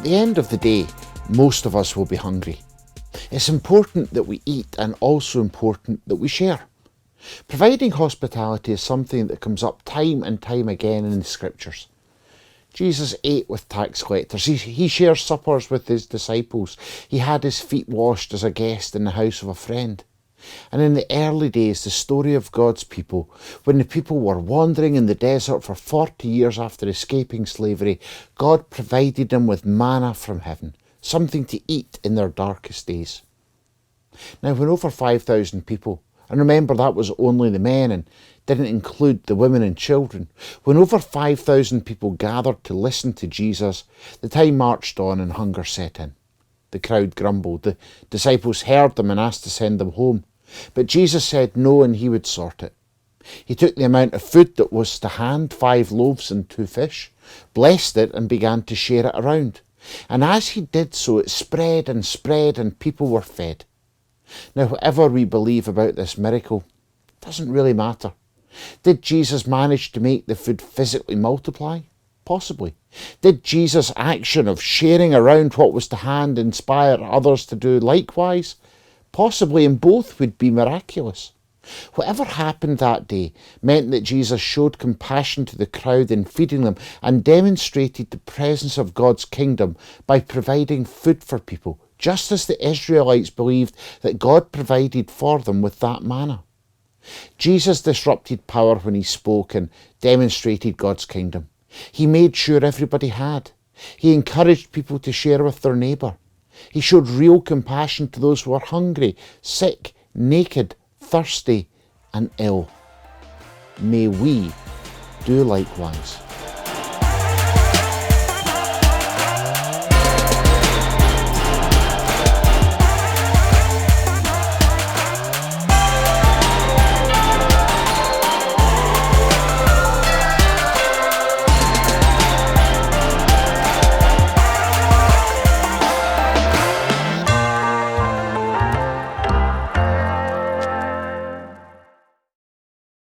the end of the day, most of us will be hungry. It's important that we eat and also important that we share. Providing hospitality is something that comes up time and time again in the scriptures. Jesus ate with tax collectors. He shared suppers with his disciples. He had his feet washed as a guest in the house of a friend. And in the early days, the story of God's people, when the people were wandering in the desert for 40 years after escaping slavery, God provided them with manna from heaven, something to eat in their darkest days. Now, when over 5,000 people, and remember that was only the men and didn't include the women and children, when over 5,000 people gathered to listen to Jesus, the time marched on and hunger set in. The crowd grumbled. The disciples heard them and asked to send them home. But Jesus said no, and he would sort it. He took the amount of food that was to hand, 5 loaves and 2 fish, blessed it and began to share it around. And as he did so, it spread and spread and people were fed. Now, whatever we believe about this miracle, doesn't really matter. Did Jesus manage to make the food physically multiply? Possibly. Did Jesus' action of sharing around what was to hand inspire others to do likewise? Possibly, and both would be miraculous. Whatever happened that day meant that Jesus showed compassion to the crowd in feeding them and demonstrated the presence of God's kingdom by providing food for people, just as the Israelites believed that God provided for them with that manna. Jesus disrupted power when he spoke and demonstrated God's kingdom. He made sure everybody had. He encouraged people to share with their neighbour. He showed real compassion to those who were hungry, sick, naked, thirsty and ill. May we do likewise.